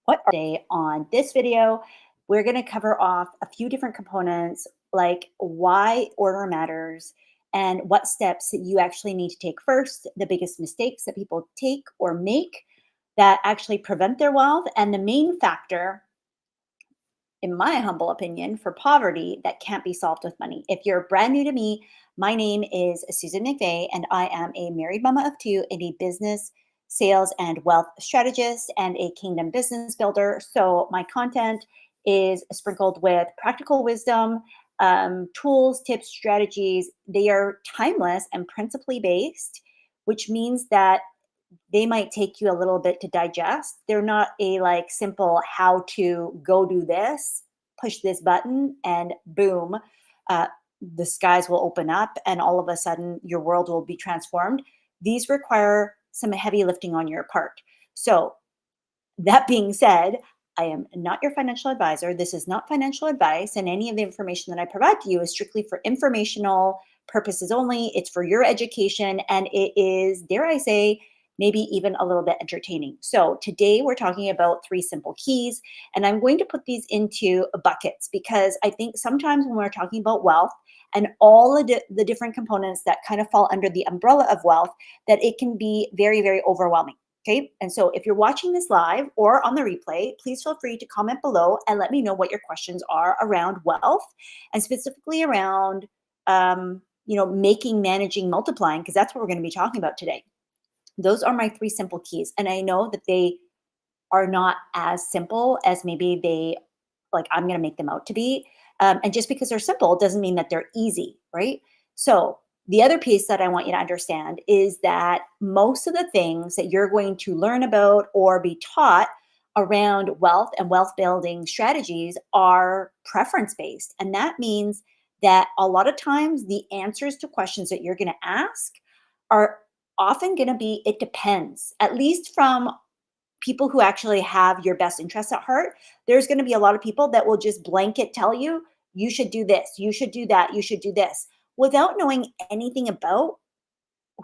What are they on this video? We're going to cover off a few different components like why order matters and what steps that you actually need to take first, the biggest mistakes that people take or make that actually prevent their wealth, and the main factor, in my humble opinion, for poverty that can't be solved with money. If you're brand new to me, my name is Susan McVeigh, and I am a married mama of two and a business, sales, and wealth strategist and a kingdom business builder. So my content is sprinkled with practical wisdom, tools, tips, strategies. They are timeless and principally based, which means that they might take you a little bit to digest. They're not a like simple how to go do this, push this button, and boom, uh, the skies will open up and all of a sudden your world will be transformed. These require some heavy lifting on your part. So, that being said, I am not your financial advisor. This is not financial advice, and any of the information that I provide to you is strictly for informational purposes only. It's for your education, and it is, dare I say, maybe even a little bit entertaining. So, today we're talking about three simple keys, and I'm going to put these into buckets because I think sometimes when we're talking about wealth and all of the different components that kind of fall under the umbrella of wealth, that it can be very, very overwhelming. Okay. And so if you're watching this live or on the replay, please feel free to comment below and let me know what your questions are around wealth and specifically around, making, managing, multiplying, because that's what we're going to be talking about today. Those are my three simple keys. And I know that they are not as simple as maybe I'm going to make them out to be. And just because they're simple doesn't mean that they're easy, right? So the other piece that I want you to understand is that most of the things that you're going to learn about or be taught around wealth and wealth building strategies are preference based. And that means that a lot of times the answers to questions that you're going to ask are often going to be it depends, at least from people who actually have your best interests at heart. There's going to be a lot of people that will just blanket tell you, you should do this, you should do that, you should do this, without knowing anything about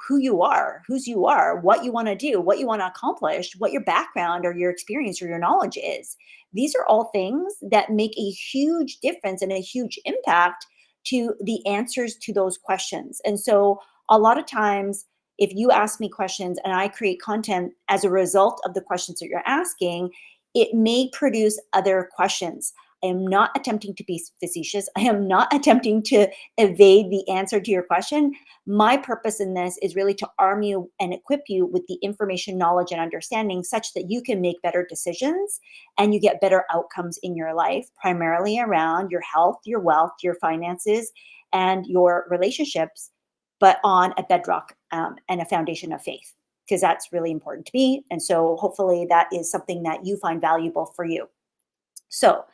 who you are, whose you are, what you want to do, what you want to accomplish, what your background or your experience or your knowledge is. These are all things that make a huge difference and a huge impact to the answers to those questions. And so a lot of times, if you ask me questions and I create content as a result of the questions that you're asking, it may produce other questions. I am not attempting to be facetious. I am not attempting to evade the answer to your question. My purpose in this is really to arm you and equip you with the information, knowledge, and understanding such that you can make better decisions and you get better outcomes in your life, primarily around your health, your wealth, your finances, and your relationships, but on a bedrock and a foundation of faith, because that's really important to me. And so hopefully that is something that you find valuable for you. So,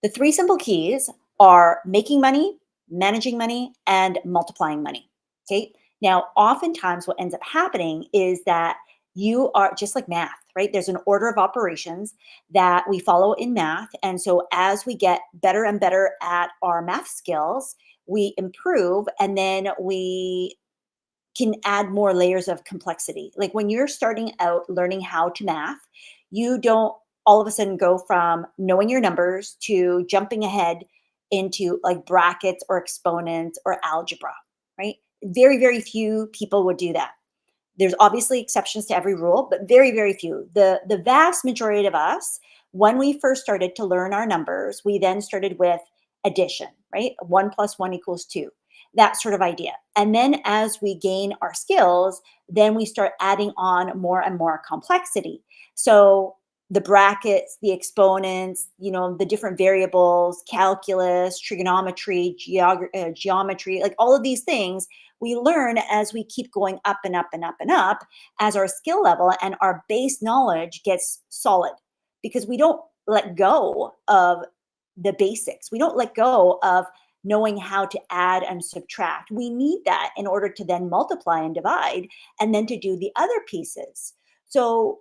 the three simple keys are making money, managing money, and multiplying money. Okay. Now, oftentimes, what ends up happening is that you are just like math, right? There's an order of operations that we follow in math. And so, as we get better and better at our math skills, we improve and then we can add more layers of complexity. Like when you're starting out learning how to math, you don't all of a sudden go from knowing your numbers to jumping ahead into like brackets or exponents or algebra, right? Very, very few people would do that. There's obviously exceptions to every rule, but very, very few. The vast majority of us, when we first started to learn our numbers, we then started with addition, right? 1 + 1 = 2, that sort of idea. And then as we gain our skills, then we start adding on more and more complexity. So the brackets, the exponents, the different variables, calculus, trigonometry, geometry, like all of these things we learn as we keep going up and up and up and up as our skill level and our base knowledge gets solid, because we don't let go of the basics. We don't let go of knowing how to add and subtract. We need that in order to then multiply and divide and then to do the other pieces. So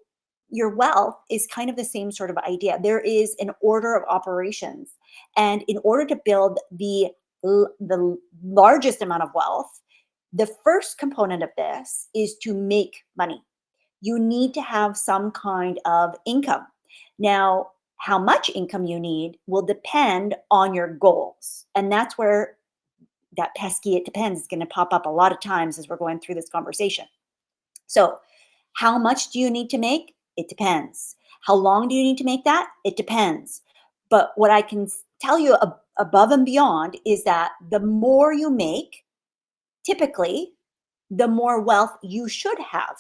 your wealth is kind of the same sort of idea. There is an order of operations. And in order to build the largest amount of wealth, the first component of this is to make money. You need to have some kind of income. Now, how much income you need will depend on your goals. And that's where that pesky it depends is going to pop up a lot of times as we're going through this conversation. So, how much do you need to make? It depends. How long do you need to make that? It depends. But what I can tell you above and beyond is that the more you make, typically, the more wealth you should have.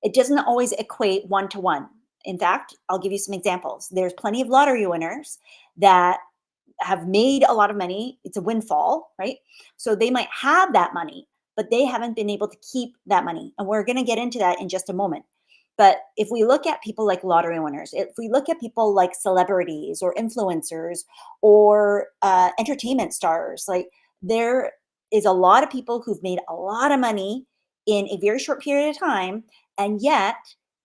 It doesn't always equate one to one. In fact, I'll give you some examples. There's plenty of lottery winners that have made a lot of money. It's a windfall, right? So they might have that money, but they haven't been able to keep that money. And we're going to get into that in just a moment. But if we look at people like lottery winners, if we look at people like celebrities or influencers or entertainment stars, like there is a lot of people who've made a lot of money in a very short period of time, and yet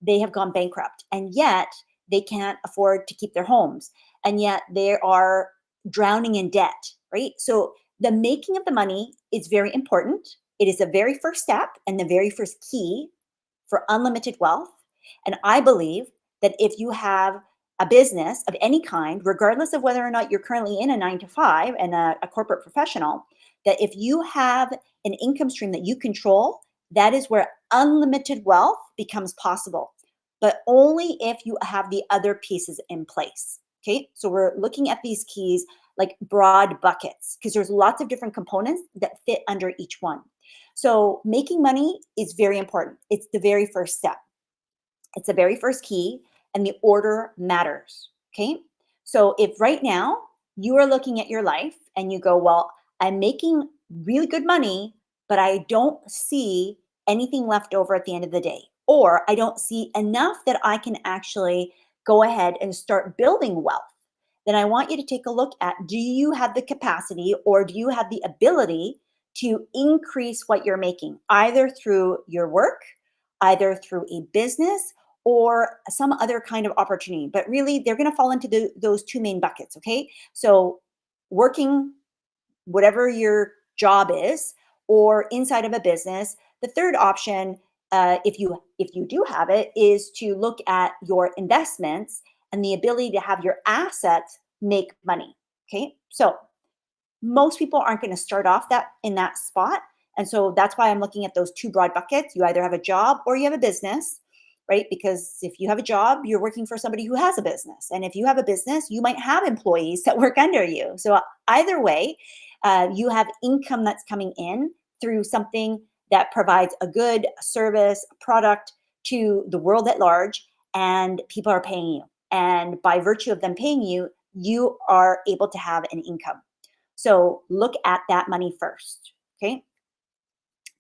they have gone bankrupt, and yet they can't afford to keep their homes, and yet they are drowning in debt, right? So the making of the money is very important. It is the very first step and the very first key for unlimited wealth. And I believe that if you have a business of any kind, regardless of whether or not you're currently in a 9 to 5 and a corporate professional, that if you have an income stream that you control, that is where unlimited wealth becomes possible, but only if you have the other pieces in place. Okay, so we're looking at these keys like broad buckets because there's lots of different components that fit under each one. So making money is very important. It's the very first step. It's the very first key, and the order matters. Okay. So if right now you are looking at your life and you go, well, I'm making really good money, but I don't see anything left over at the end of the day, or I don't see enough that I can actually go ahead and start building wealth, then I want you to take a look at, do you have the capacity or do you have the ability to increase what you're making, either through your work, either through a business, or some other kind of opportunity. But really, they're going to fall into those two main buckets. Okay. So, working, whatever your job is, or inside of a business. The third option, if you do have it, is to look at your investments and the ability to have your assets make money. Okay. So, most people aren't going to start off that in that spot. And so that's why I'm looking at those two broad buckets. You either have a job or you have a business, right? Because if you have a job, you're working for somebody who has a business. And if you have a business, you might have employees that work under you. So either way, you have income that's coming in through something that provides a good service, product to the world at large, and people are paying you. And by virtue of them paying you, you are able to have an income. So look at that money first. Okay.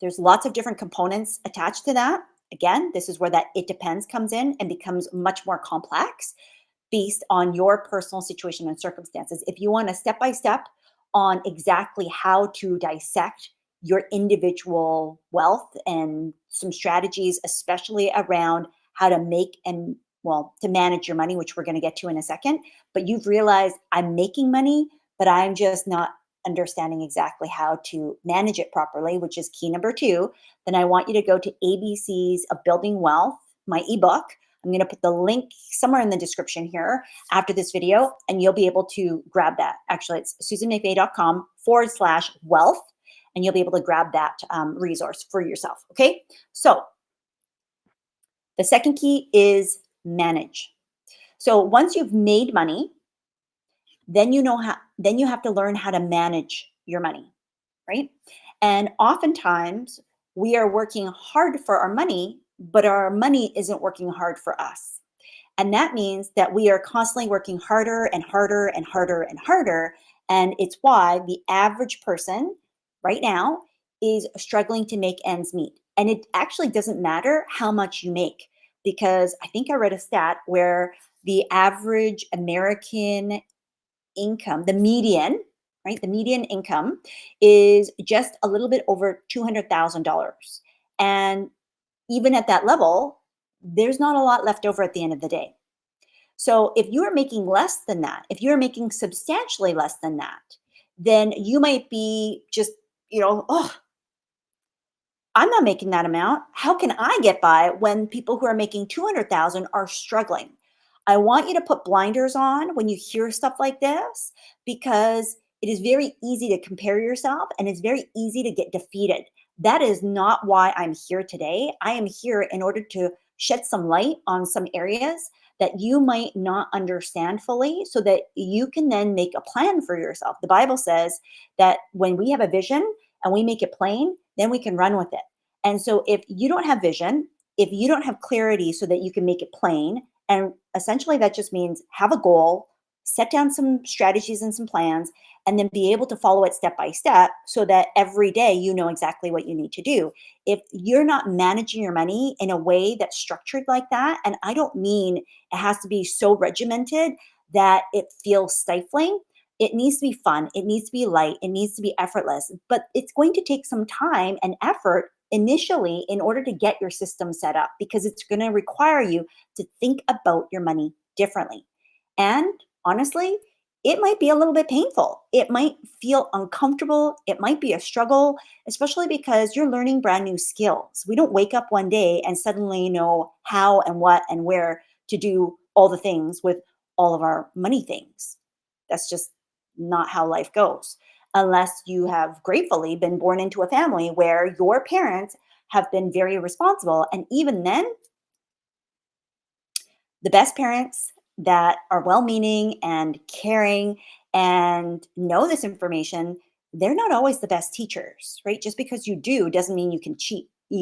There's lots of different components attached to that. Again, this is where that it depends comes in and becomes much more complex based on your personal situation and circumstances. If you want a step by step on exactly how to dissect your individual wealth and some strategies, especially around how to make and well, to manage your money, which we're going to get to in a second, but you've realized I'm making money, but I'm just not understanding exactly how to manage it properly, which is key number two, then I want you to go to ABCs of Building Wealth, my ebook. I'm going to put the link somewhere in the description here after this video, and you'll be able to grab that. Actually, it's susanmcveigh.com/wealth, and you'll be able to grab that resource for yourself. Okay. So the second key is manage. So once you've made money, then you have to learn how to manage your money, right? And oftentimes we are working hard for our money, but our money isn't working hard for us. And that means that we are constantly working harder and harder and harder and harder. And it's why the average person right now is struggling to make ends meet. And it actually doesn't matter how much you make, because I think I read a stat where the average American income, the median, right? The median income is just a little bit over $200,000. And even at that level, there's not a lot left over at the end of the day. So if you are making less than that, if you're making substantially less than that, then you might be just, oh, I'm not making that amount. How can I get by when people who are making 200,000 are struggling? I want you to put blinders on when you hear stuff like this because it is very easy to compare yourself and it's very easy to get defeated. That is not why I'm here today. I am here in order to shed some light on some areas that you might not understand fully so that you can then make a plan for yourself. The Bible says that when we have a vision and we make it plain, then we can run with it. And so if you don't have vision, if you don't have clarity so that you can make it plain, and essentially that just means have a goal, set down some strategies and some plans, and then be able to follow it step by step so that every day you know exactly what you need to do. If you're not managing your money in a way that's structured like that, and I don't mean it has to be so regimented that it feels stifling. It needs to be fun. It needs to be light. It needs to be effortless. But it's going to take some time and effort initially in order to get your system set up because it's going to require you to think about your money differently. And honestly, it might be a little bit painful. It might feel uncomfortable. It might be a struggle, especially because you're learning brand new skills. We don't wake up one day and suddenly know how and what and where to do all the things with all of our money things. That's just not how life goes. Unless you have gratefully been born into a family where your parents have been very responsible. And even then, the best parents that are well meaning and caring and know this information, they're not always the best teachers, right? Just because you do doesn't mean you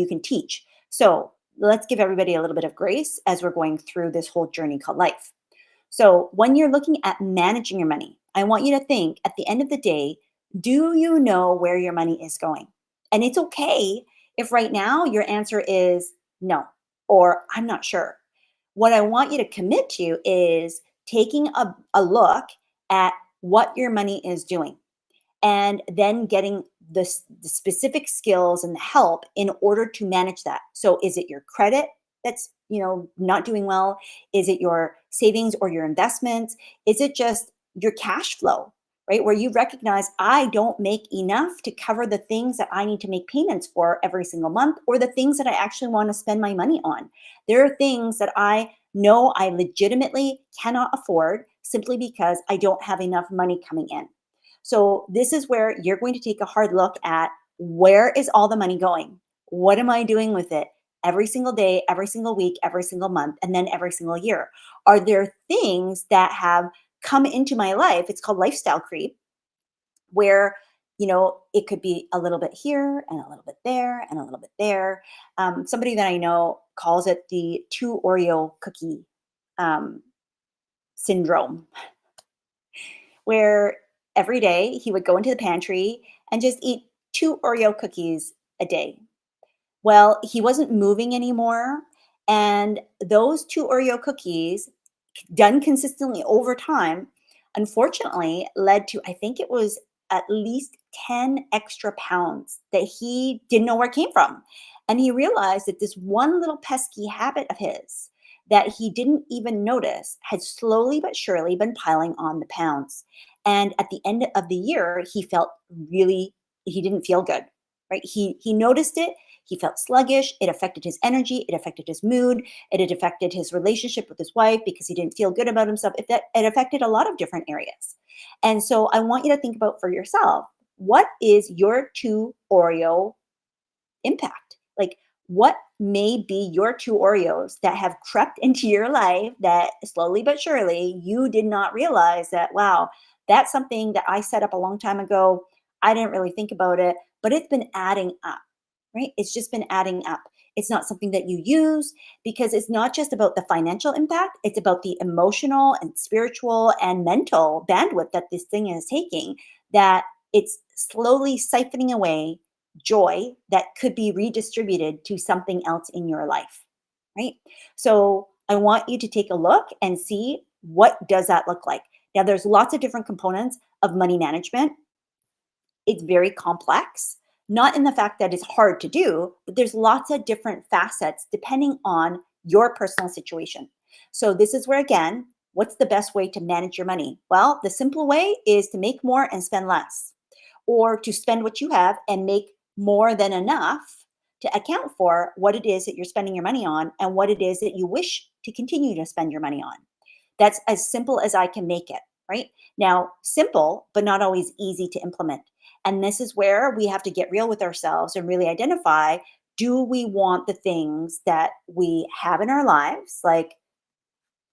can teach. So let's give everybody a little bit of grace as we're going through this whole journey called life. So when you're looking at managing your money, I want you to think at the end of the day, do you know where your money is going? And it's okay if right now your answer is no, or I'm not sure. What I want you to commit to is taking a look at what your money is doing and then getting the specific skills and the help in order to manage that. So is it your credit that's, not doing well? Is it your savings or your investments? Is it just your cash flow, right? Where you recognize I don't make enough to cover the things that I need to make payments for every single month or the things that I actually want to spend my money on. There are things that I know I legitimately cannot afford simply because I don't have enough money coming in. So this is where you're going to take a hard look at where is all the money going? What am I doing with it? Every single day, every single week, every single month, and then every single year. Are there things that have come into my life? It's called lifestyle creep, where it could be a little bit here and a little bit there and a little bit there. Somebody that I know calls it the two Oreo cookie um, syndrome, where every day he would go into the pantry and just eat two Oreo cookies a day. Well, he wasn't moving anymore. And those two Oreo cookies, done consistently over time, unfortunately led to, I think it was at least 10 extra pounds that he didn't know where it came from. And he realized that this one little pesky habit of his that he didn't even notice had slowly but surely been piling on the pounds. And at the end of the year, he felt really, he didn't feel good, right? He noticed it. He felt sluggish. It affected his energy. It affected his mood. It had affected his relationship with his wife because he didn't feel good about himself. It affected a lot of different areas. And so I want you to think about for yourself, what is your two Oreo impact? Like, what may be your two Oreos that have crept into your life that slowly but surely you did not realize that, wow, that's something that I set up a long time ago. I didn't really think about it, but it's been adding up, right? It's just been adding up. It's not something that you use because it's not just about the financial impact, it's about the emotional and spiritual and mental bandwidth that this thing is taking, that it's slowly siphoning away joy that could be redistributed to something else in your life, right? So I want you to take a look and see what does that look like. Now there's lots of different components of money management. It's very complex, not in the fact that it's hard to do, but there's lots of different facets depending on your personal situation. So this is where, again, what's the best way to manage your money? Well, the simple way is to make more and spend less, or to spend what you have and make more than enough to account for what it is that you're spending your money on and what it is that you wish to continue to spend your money on. That's as simple as I can make it, right? Now, simple, but not always easy to implement. And this is where we have to get real with ourselves and really identify, do we want the things that we have in our lives? Like,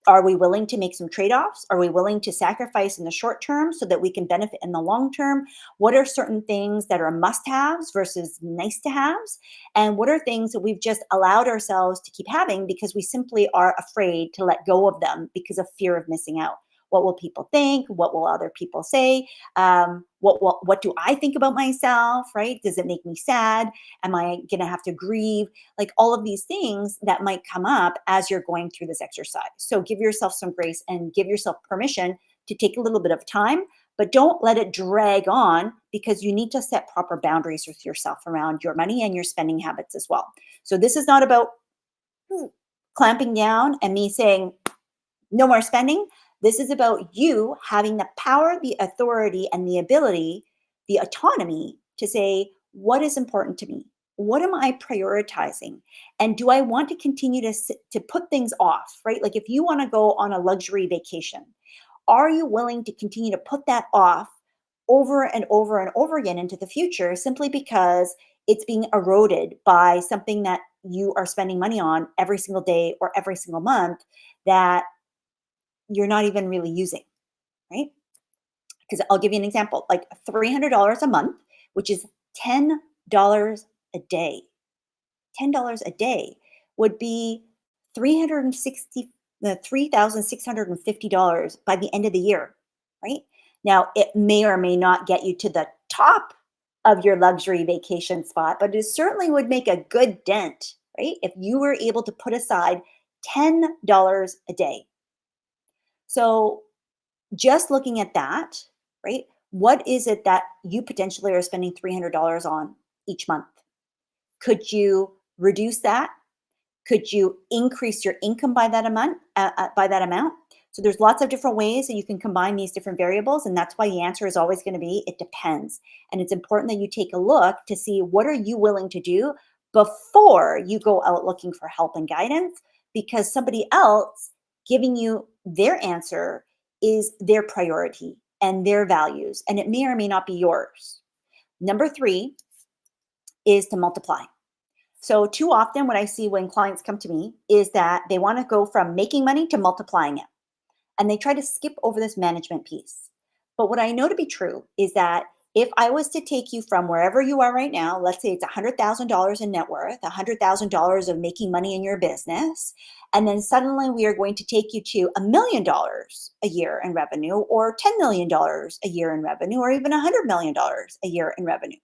are we willing to make some trade-offs? Are we willing to sacrifice in the short term so that we can benefit in the long term? What are certain things that are must-haves versus nice-to-haves? And what are things that we've just allowed ourselves to keep having because we simply are afraid to let go of them because of fear of missing out? What will people think? What will other people say? What do I think about myself? Right? Does it make me sad? Am I going to have to grieve? Like all of these things that might come up as you're going through this exercise. So give yourself some grace and give yourself permission to take a little bit of time, but don't let it drag on because you need to set proper boundaries with yourself around your money and your spending habits as well. So this is not about clamping down and me saying, no more spending. This is about you having the power, the authority, and the ability, the autonomy to say, what is important to me? What am I prioritizing? And do I want to continue to put things off, right? Like if you want to go on a luxury vacation, are you willing to continue to put that off over and over and over again into the future simply because it's being eroded by something that you are spending money on every single day or every single month that you're not even really using, right? Because I'll give you an example, like $300 a month, which is $10 a day. $10 a day would be 360 $3,650 by the end of the year, right? Now, it may or may not get you to the top of your luxury vacation spot, but it certainly would make a good dent, right? If you were able to put aside $10 a day. So just looking at that, right? What is it that you potentially are spending $300 on each month? Could you reduce that? Could you increase your income by that amount? So there's lots of different ways that you can combine these different variables, and that's why the answer is always going to be it depends. And it's important that you take a look to see what are you willing to do before you go out looking for help and guidance, because somebody else giving you their answer is their priority and their values, and it may or may not be yours. Number 3 is to multiply. So too often what I see when clients come to me is that they want to go from making money to multiplying it. And they try to skip over this management piece. But what I know to be true is that if I was to take you from wherever you are right now, let's say it's $100,000 in net worth, $100,000 of making money in your business, and then suddenly we are going to take you to $1 million a year in revenue, or $10 million a year in revenue, or even $100 million a year in revenue,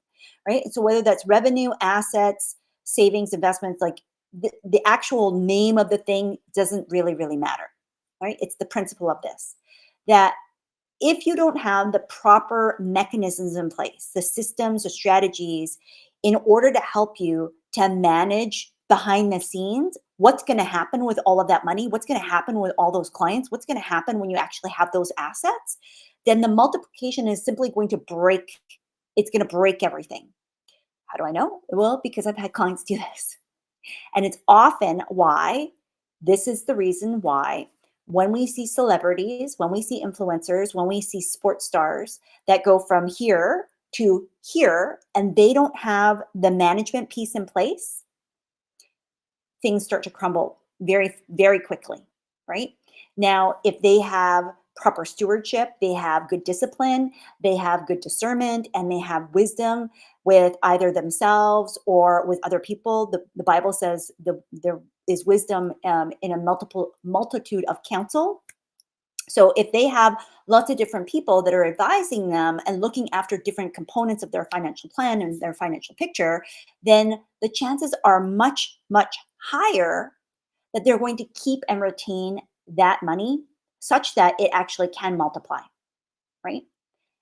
right? So whether that's revenue, assets, savings, investments, like the actual name of the thing doesn't really matter, right? It's the principle of this, that if you don't have the proper mechanisms in place, the systems, the strategies, in order to help you to manage behind the scenes, what's going to happen with all of that money, what's going to happen with all those clients, what's going to happen when you actually have those assets, then the multiplication is simply going to break. It's going to break everything. How do I know? Well, because I've had clients do this. And it's often why, this is the reason why, when we see celebrities, when we see influencers, when we see sports stars that go from here to here and they don't have the management piece in place, things start to crumble very quickly, right? Now, if they have proper stewardship, they have good discipline, they have good discernment, and they have wisdom with either themselves or with other people. The Bible says there is wisdom in a multitude of counsel. So if they have lots of different people that are advising them and looking after different components of their financial plan and their financial picture, then the chances are much higher that they're going to keep and retain that money such that it actually can multiply, right?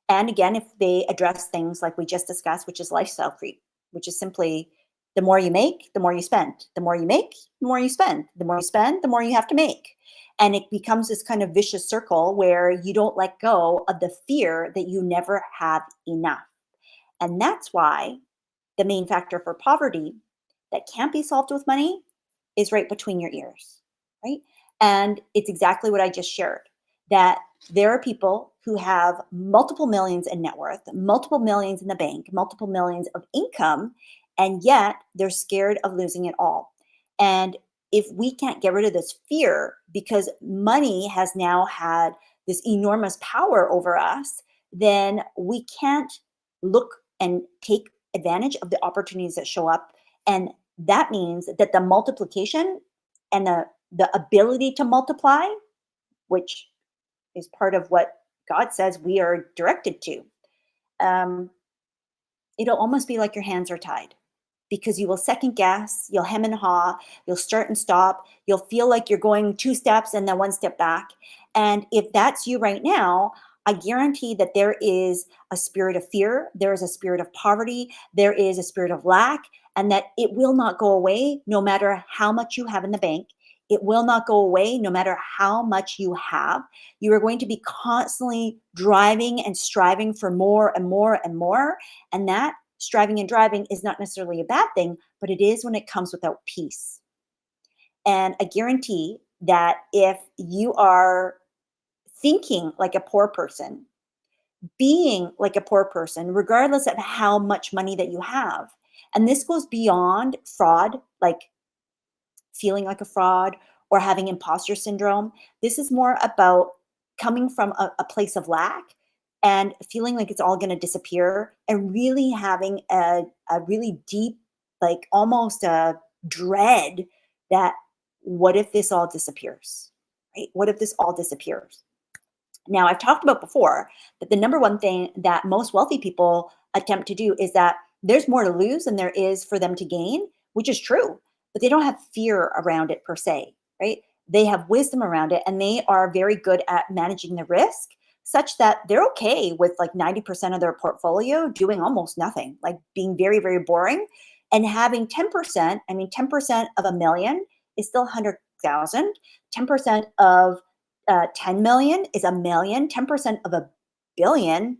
And again, if they address things like we just discussed, which is lifestyle creep, which is simply the more you make, the more you spend. The more you make, the more you spend. The more you spend, the more you have to make. And it becomes this kind of vicious circle where you don't let go of the fear that you never have enough. And that's why the main factor for poverty that can't be solved with money is right between your ears, right? And it's exactly what I just shared. that there are people who have multiple millions in net worth, multiple millions in the bank, multiple millions of income, and yet they're scared of losing it all. And if we can't get rid of this fear because money has now had this enormous power over us, then we can't look and take advantage of the opportunities that show up. And that means that the multiplication and the ability to multiply, which is part of what God says we are directed to, um, it'll almost be like your hands are tied because you will second guess, you'll hem and haw, you'll start and stop, you'll feel like you're going two steps and then one step back. And if that's you right now, I guarantee that there is a spirit of fear, there is a spirit of poverty, there is a spirit of lack, and that it will not go away no matter how much you have in the bank. It will not go away no matter how much you have. You are going to be constantly driving and striving for more and more and more. And that striving and driving is not necessarily a bad thing, but it is when it comes without peace. And I guarantee that if you are thinking like a poor person, being like a poor person, regardless of how much money that you have, and this goes beyond fraud, like feeling like a fraud or having imposter syndrome. This is more about coming from a place of lack and feeling like it's all going to disappear and really having a really deep, like almost a dread that what if this all disappears? Right? What if this all disappears? Now, I've talked about before that the number one thing that most wealthy people attempt to do is that there's more to lose than there is for them to gain, which is true, but they don't have fear around it per se, right? They have wisdom around it and they are very good at managing the risk such that they're okay with like 90% of their portfolio doing almost nothing, like being very, very boring and having 10%. I mean, 10% of a million is still 100,000. 10% of 10 million is a million. 10% of a billion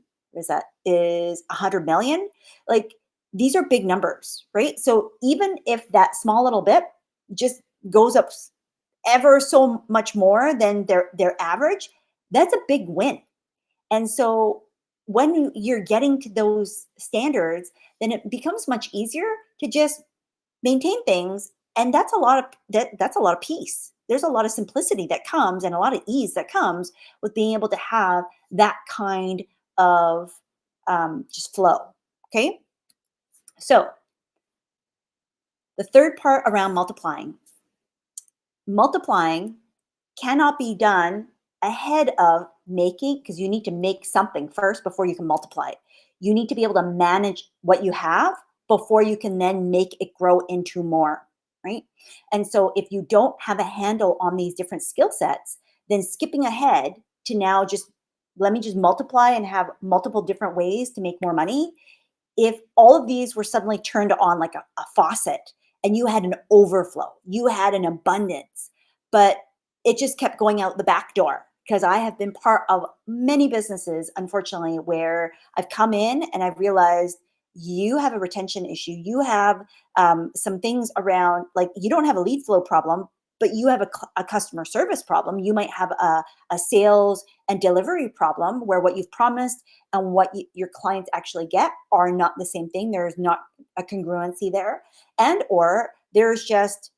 is 100 million. Like these are big numbers, right? So even if that small little bit just goes up ever so much more than their average, that's a big win. And so when you're getting to those standards, then it becomes much easier to just maintain things, and that's a lot of that's a lot of peace. There's a lot of simplicity that comes and a lot of ease that comes with being able to have that kind of just flow. Okay, so the third part around multiplying cannot be done ahead of making, because you need to make something first before you can multiply it. You need to be able to manage what you have before you can then make it grow into more, right? And so if you don't have a handle on these different skill sets, then skipping ahead to now just let me just multiply and have multiple different ways to make more money. If all of these were suddenly turned on like a faucet and you had an overflow, you had an abundance, but it just kept going out the back door. Because I have been part of many businesses, unfortunately, where I've come in and I've realized you have a retention issue. You have some things around, like you don't have a lead flow problem, but you have a customer service problem. You might have a sales and delivery problem where what you've promised and what your clients actually get are not the same thing. There's not a congruency there, and or there's just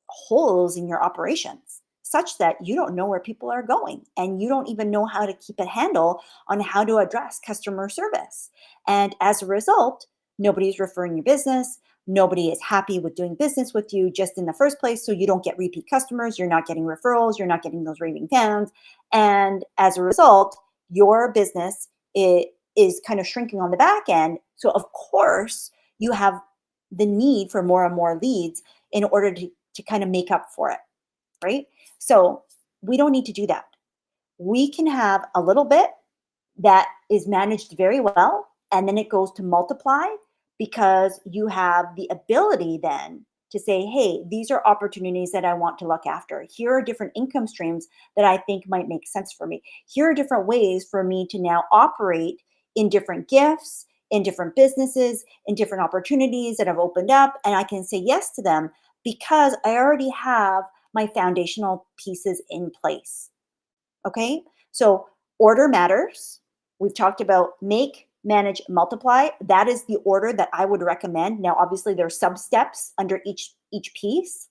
holes in your operations such that you don't know where people are going and you don't even know how to keep a handle on how to address customer service. And as a result, nobody's referring your business. Nobody is happy with doing business with you just in the first place. So you don't get repeat customers. You're not getting referrals. You're not getting those raving fans. And as a result, your business is kind of shrinking on the back end. So, of course, you have the need for more and more leads in order to kind of make up for it, right? So we don't need to do that. We can have a little bit that is managed very well, and then it goes to multiply because you have the ability then to say, hey, these are opportunities that I want to look after. Here are different income streams that I think might make sense for me. Here are different ways for me to now operate in different gifts, in different businesses, in different opportunities that have opened up, and I can say yes to them because I already have my foundational pieces in place. Okay. So order matters. We've talked about make, manage, multiply. That is the order that I would recommend. Now, obviously, there are sub steps under each piece.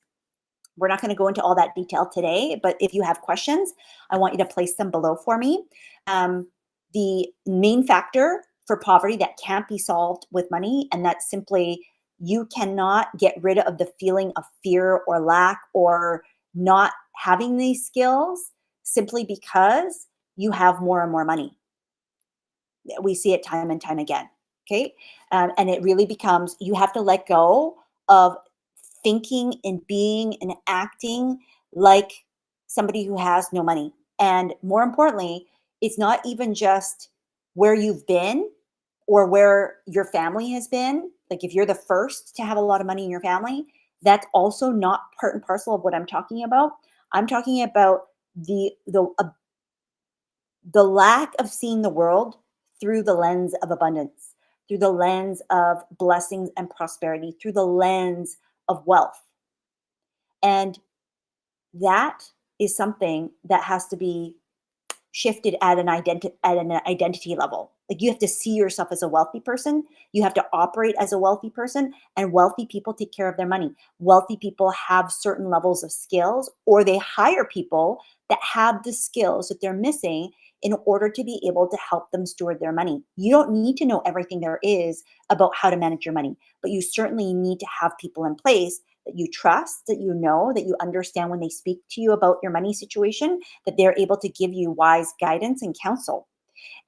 We're not going to go into all that detail today, but if you have questions, I want you to place them below for me. Um, the main factor for poverty that can't be solved with money, and that's simply you cannot get rid of the feeling of fear or lack or not having these skills simply because you have more and more money. We see it time and time again. Okay. And it really becomes you have to let go of thinking and being and acting like somebody who has no money. And more importantly, it's not even just where you've been or where your family has been. Like if you're the first to have a lot of money in your family, that's also not part and parcel of what I'm talking about. I'm talking about the lack of seeing the world through the lens of abundance, through the lens of blessings and prosperity, through the lens of wealth. And that is something that has to be shifted at an identity level. Like you have to see yourself as a wealthy person. You have to operate as a wealthy person, and wealthy people take care of their money. Wealthy people have certain levels of skills, or they hire people that have the skills that they're missing in order to be able to help them steward their money. You don't need to know everything there is about how to manage your money, but you certainly need to have people in place that you trust, that you know, that you understand when they speak to you about your money situation, that they're able to give you wise guidance and counsel.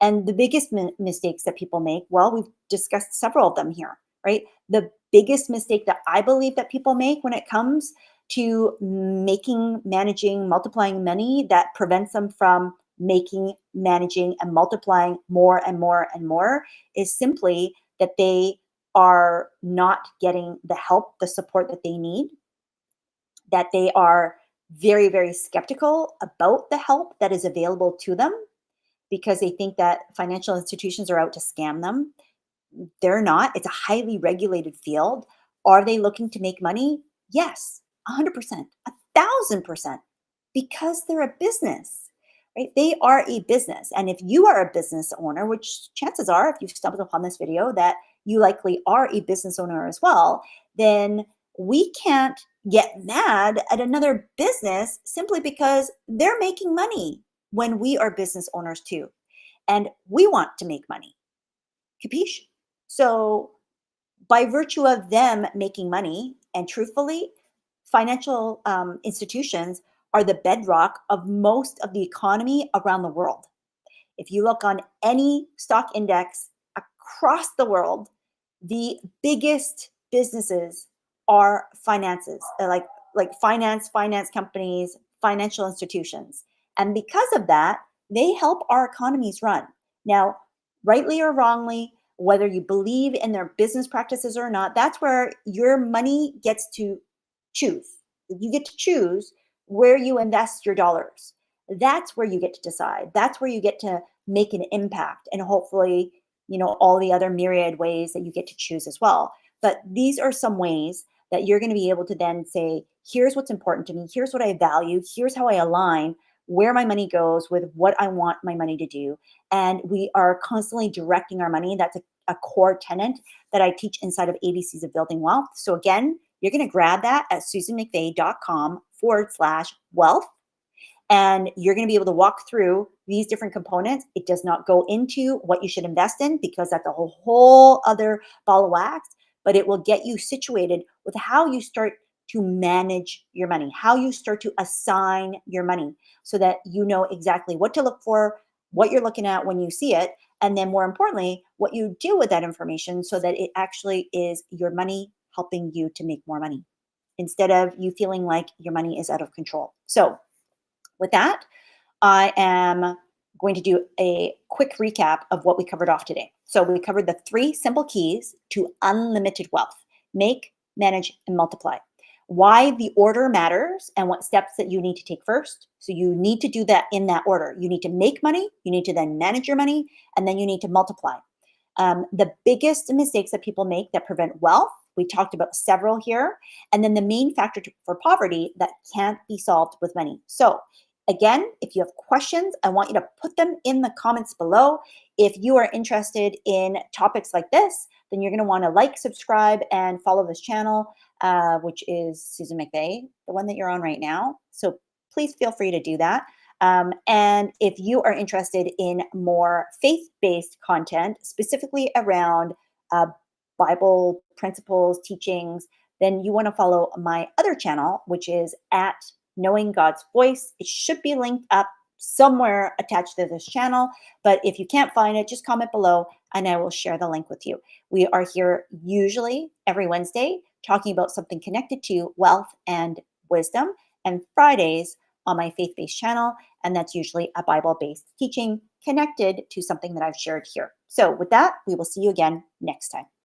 And the biggest mistakes that people make, well, we've discussed several of them here, right? The biggest mistake that I believe that people make when it comes to making, managing, multiplying money that prevents them from making, managing, and multiplying more and more and more is simply that they are not getting the help, the support that they need, that they are very, very skeptical about the help that is available to them because they think that financial institutions are out to scam them. They're not. It's a highly regulated field. Are they looking to make money? Yes, 100%, 1,000%, because they're a business, right? They are a business. And if you are a business owner, which chances are, if you've stumbled upon this video, that you likely are a business owner as well, then we can't get mad at another business simply because they're making money when we are business owners too. And we want to make money. Capiche? So, by virtue of them making money, and truthfully, financial institutions are the bedrock of most of the economy around the world. If you look on any stock index across the world, the biggest businesses are finances, like finance companies, financial institutions. And because of that, they help our economies run. Now, rightly or wrongly, whether you believe in their business practices or not, that's where your money gets to choose. You get to choose where you invest your dollars. That's where you get to decide. That's where you get to make an impact, and hopefully, all the other myriad ways that you get to choose as well. But these are some ways that you're going to be able to then say, here's what's important to me, here's what I value, here's how I align where my money goes with what I want my money to do. And we are constantly directing our money. That's a core tenet that I teach inside of ABCs of Building Wealth. So again, you're going to grab that at susanmcveigh.com/wealth. And you're going to be able to walk through these different components. It does not go into what you should invest in because that's a whole other ball of wax, but it will get you situated with how you start to manage your money, how you start to assign your money so that you know exactly what to look for, what you're looking at when you see it, and then more importantly, what you do with that information so that it actually is your money helping you to make more money instead of you feeling like your money is out of control. So, with that, I am going to do a quick recap of what we covered off today. So we covered the 3 simple keys to unlimited wealth: make, manage, and multiply. Why the order matters and what steps that you need to take first. So you need to do that in that order. You need to make money, you need to then manage your money, and then you need to multiply. The biggest mistakes that people make that prevent wealth, we talked about several here. And then the main factor for poverty that can't be solved with money. So Again, if you have questions, I want you to put them in the comments below. If you are interested in topics like this, then you're going to want to like, subscribe, and follow this channel, which is Susan McVey, the one that you're on right now. So please feel free to do that. And if you are interested in more faith-based content, specifically around Bible principles, teachings, then you want to follow my other channel, which is at Knowing God's Voice. It should be linked up somewhere attached to this channel, but if you can't find it, just comment below and I will share the link with you. We are here usually every Wednesday talking about something connected to wealth and wisdom, and Fridays on my faith-based channel, and that's usually a Bible-based teaching connected to something that I've shared here. So with that, we will see you again next time.